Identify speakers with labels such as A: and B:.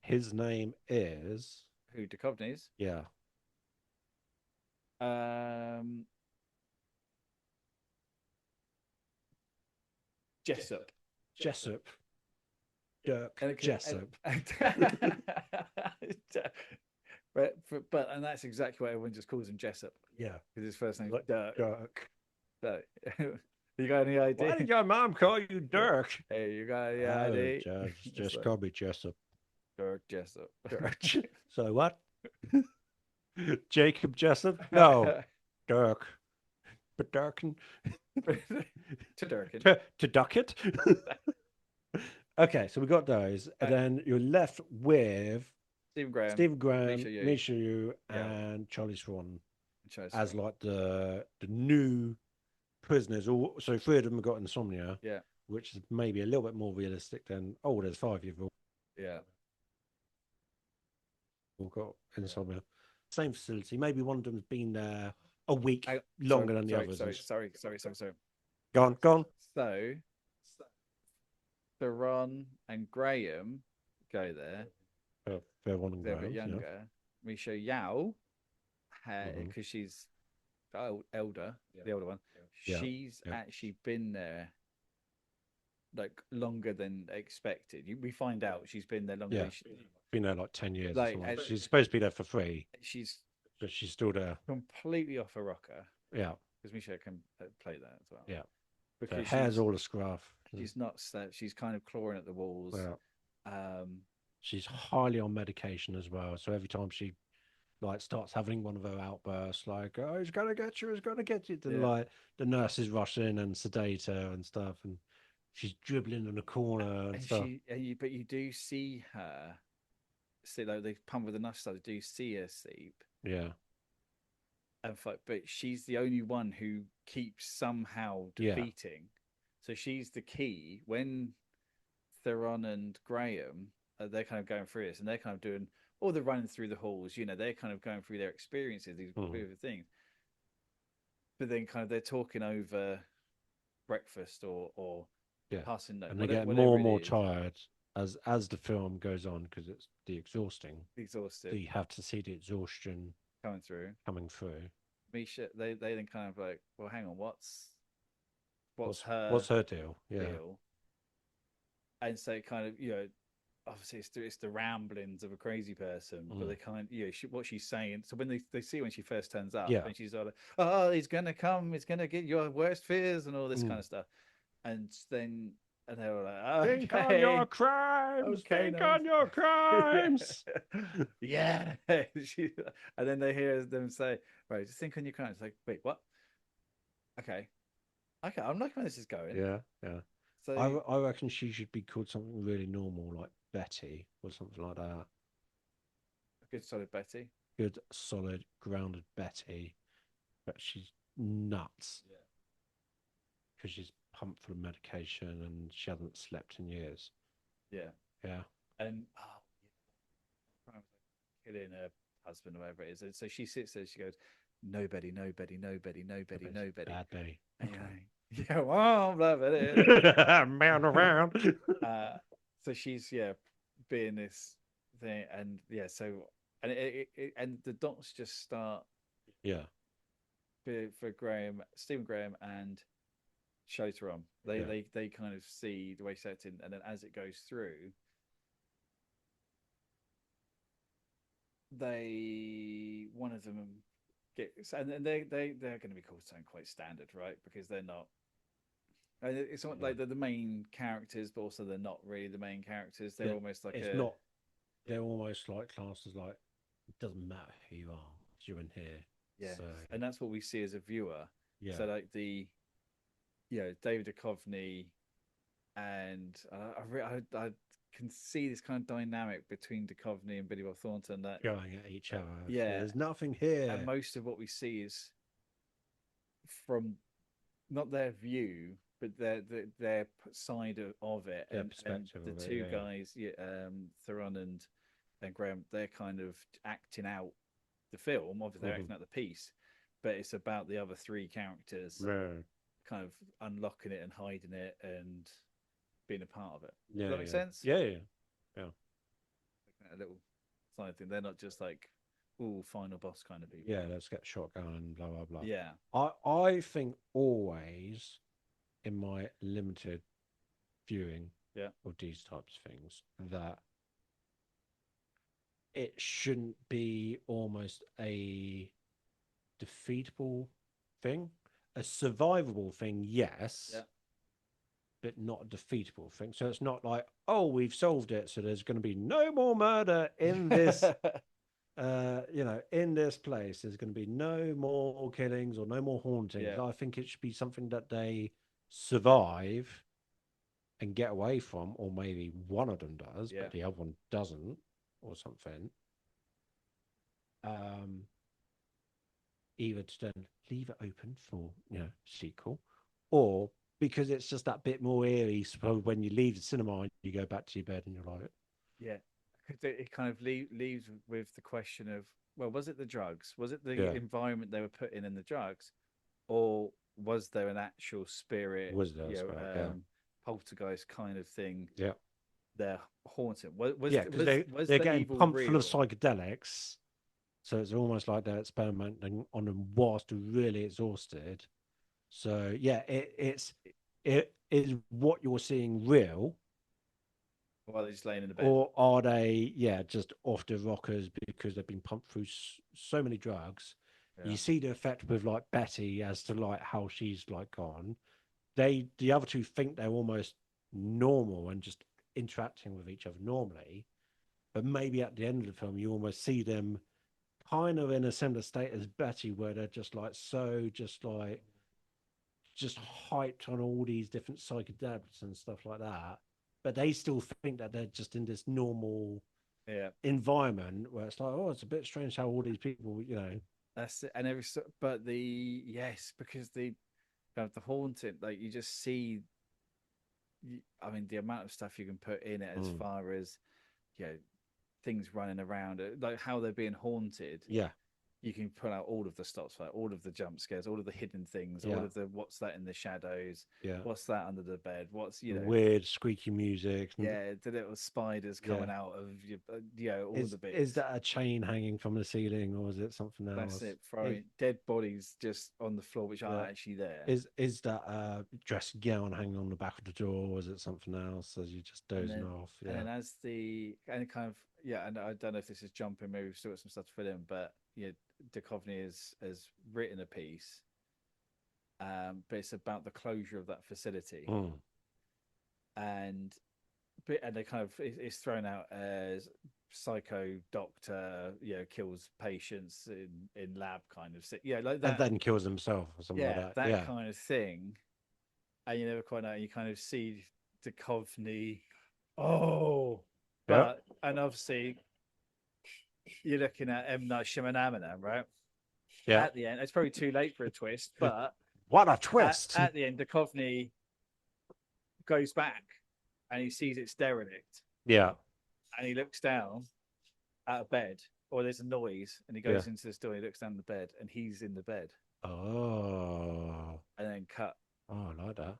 A: His name is
B: Who Duchovny's?
A: yeah
B: Um, Jessup.
A: Jessup. Dirk
B: And,
A: Jessup.
B: but and that's exactly why everyone just calls him Jessup
A: Yeah,
B: because his first name's
A: like
B: Dirk.
A: Dirk.
B: So, you got any
A: Why
B: idea?
A: did your mom call you Dirk?
B: Hey, you got any
A: Oh,
B: idea? It's
A: just
B: like
A: call me Jessup.
B: Dirk Jessup.
A: Dirk. So what? Jacob Jessup? No, Dirk. But Dirkin
B: To Durkin.
A: to Duckett. Okay, so we got those, and then you're left with
B: Stephen Graham,
A: Stephen Graham,
B: Misha Yu,
A: Misha Yu,
B: yeah,
A: and Charlie Swan
B: and Charles
A: as
B: Theron.
A: like the new prisoners. All so three of them have got insomnia,
B: Yeah,
A: which is maybe a little bit more realistic than there's five you've
B: yeah.
A: all got insomnia. Same facility. Maybe one of them's been there a week
B: Sorry,
A: longer than the
B: sorry,
A: others.
B: sorry, sorry, sorry, sorry, sorry.
A: Gone, gone.
B: So, Theron and Graham go there.
A: Fair one and
B: They're a bit
A: Graham. Yeah.
B: younger. Misha Yao,
A: Hmm.
B: because she's elder, the older one.
A: Yeah.
B: She's
A: Yeah.
B: actually been there like longer than expected. We find out she's been there longer
A: Yeah.
B: than
A: Been there like 10 years or
B: like
A: something. She's supposed to be there for free,
B: she's
A: but she's still there.
B: completely off a rocker
A: Yeah.
B: because Misha can play that as well
A: Yeah. So
B: because
A: hair's all a scruff.
B: she's not she's kind of clawing at the walls.
A: Well,
B: Um,
A: she's highly on medication as well. So every time she like starts having one of her outbursts, like, "Oh, he's gonna get you, he's gonna get you," then
B: yeah,
A: like the nurses rush in and sedate her and stuff, and she's dribbling in the corner and
B: and
A: stuff.
B: but you do see her. See, like they pump with enough stuff. They do see her sleep,
A: Yeah.
B: and but she's the only one who keeps somehow
A: Yeah.
B: defeating. So she's the key when Theron and Graham they're kind of going through this, and they're kind of doing all the running through the halls. You know, they're kind of going through their experiences, these
A: Mhm.
B: weird things. But then, kind of, they're talking over breakfast or
A: Yeah.
B: passing note,
A: And they get more
B: whatever
A: and
B: it
A: more
B: is.
A: tired as the film goes on because it's the exhausting. So
B: Exhausted
A: you have to see the exhaustion
B: coming through.
A: coming through.
B: Misha, they then kind of like, well, hang on, what's
A: What's
B: her
A: her deal? Yeah.
B: deal? And so kind of obviously it's the ramblings of a crazy person, but
A: Mm.
B: they kind what she's saying. So when they see when she first turns up,
A: Yeah.
B: and she's all like, "Oh, he's gonna come, he's gonna get your worst fears and all this kind
A: Mm.
B: of stuff," and then and they were like,
A: Think on your
B: "Okay,
A: crimes.
B: okay,
A: Think
B: no,
A: on your crimes.
B: yeah." she, and then they hear them say, "Right, just think on your crimes." It's like, wait, what? Okay, okay, I'm liking where this is going.
A: Yeah. Yeah.
B: So
A: I reckon she should be called something really normal, like Betty or something like that.
B: good, solid Betty.
A: Good, solid, grounded Betty. But she's nuts because she's pumped full of medication and she hasn't slept in years.
B: Yeah,
A: Yeah.
B: and killing her husband or whatever it is. And so she sits there, she goes, nobody, nobody, nobody,
A: I
B: nobody,
A: bet it's
B: nobody.
A: bad Betty.
B: And you're
A: Okay.
B: like, yeah, well, blah, blah,
A: Man around.
B: blah. So she's, yeah, being this thing. And yeah, so, and and the dots just start
A: Yeah.
B: for Graham, Stephen Graham and Shoteron.
A: Yeah.
B: They kind of see the way she's acting. And then as it goes through, one of them gets, and then they're going to be called something quite standard, right? Because they're not. And it's not
A: Yeah.
B: like they're the main characters, but also they're not really the main characters. They're
A: Yeah.
B: almost like
A: It's not, they're almost like classes like, it doesn't matter who you are, you're in here.
B: yeah,
A: So,
B: and that's what we see as a viewer.
A: yeah.
B: So like David Duchovny and I can see this kind of dynamic between Duchovny and Billy Bob Thornton that
A: Going at each other.
B: yeah,
A: There's nothing
B: and
A: here.
B: most of what we see is from not their view, but their side of it,
A: Their
B: and
A: perspective
B: the
A: of it.
B: two
A: Yeah. Yeah.
B: guys, yeah, Theron and Graham, they're kind of acting out the film. Obviously, they're
A: Mhm.
B: acting out the piece, but it's about the other three characters
A: Yeah.
B: kind of unlocking it and hiding it and being a part of it. Does
A: Yeah.
B: that make
A: Yeah.
B: sense?
A: Yeah. Yeah. Yeah.
B: a little side thing. They're not just like all final boss kind of people.
A: Yeah, let's get shotgun and blah blah blah.
B: Yeah.
A: I think always in my limited viewing
B: Yeah.
A: of these types of things that it shouldn't be almost a defeatable thing. A survivable thing, yes,
B: Yeah.
A: but not a defeatable thing. So it's not like, oh, we've solved it, so there's going to be no more murder in this in this place. There's going to be no more killings or no more hauntings.
B: Yeah.
A: I think it should be something that they survive and get away from, or maybe one of them does,
B: Yeah.
A: but the other one doesn't, or something. Either to then leave it open for sequel, or because it's just that bit more eerie. So when you leave the cinema and you go back to your bed and you're like,
B: Yeah. It kind of leaves with the question of, well, was it the drugs? Was it the
A: yeah,
B: environment they were put in the drugs? Or was there an actual spirit,
A: was there a spirit? Yeah,
B: poltergeist kind of thing
A: yeah,
B: they're haunting?
A: yeah, because
B: Was
A: they're
B: the
A: getting
B: evil
A: pumped full of
B: real?
A: psychedelics, so it's almost like they're experimenting on them whilst they're really exhausted. So yeah, it is what you're seeing real,
B: While they're just laying in the bed.
A: or are they just off the rockers because they've been pumped through so many drugs?
B: Yeah.
A: You see the effect with like Betty as to like how she's like gone. The other two think they're almost normal and just interacting with each other normally, but maybe at the end of the film you almost see them kind of in a similar state as Betty, where they're just like just hyped on all these different psychedelics and stuff like that, but they still think that they're just in this normal
B: Yeah.
A: environment where it's like, oh, it's a bit strange how all these people,
B: That's it. And but because the kind of the haunting, like you just see, I mean, the amount of stuff you can put in it as far as, you know, things running around, like how they're being haunted.
A: yeah,
B: You can pull out all of the stops, like all of the jump scares, all of the hidden things, all
A: yeah,
B: of the what's that in the shadows,
A: yeah,
B: what's that under the bed, what's
A: the weird squeaky music, and
B: yeah, the little spiders
A: yeah,
B: coming out of all of the
A: is
B: bits.
A: that a chain hanging from the ceiling or is it something
B: That's
A: else?
B: it, throwing dead bodies just on the floor, which
A: Yeah.
B: aren't actually there.
A: Is that a dress gown hanging on the back of the door, or is it something else as you just
B: And
A: dozing
B: then,
A: off?
B: and
A: Yeah.
B: then as the and kind of and I don't know if this is jumping, maybe we've still got some stuff to fill in, but Duchovny has written a piece, but it's about the closure of that facility,
A: Mm.
B: and they kind of it's thrown out as psycho doctor, kills patients in lab kind of like
A: And
B: that.
A: then kills himself or something like
B: Yeah,
A: that.
B: that
A: Yeah.
B: kind of thing, and you never quite know. You kind of see Duchovny. Oh,
A: Yeah.
B: and obviously you're looking at M Night Shyamalan, right?
A: Yeah.
B: At the end, it's probably too late for a twist, but
A: What a twist.
B: at the end, Duchovny goes back and he sees it's derelict,
A: Yeah.
B: and he looks down at a bed, or there's a noise, and he goes into the store. He looks down the bed, and he's in the bed,
A: Oh.
B: and then cut.
A: Oh, I like that.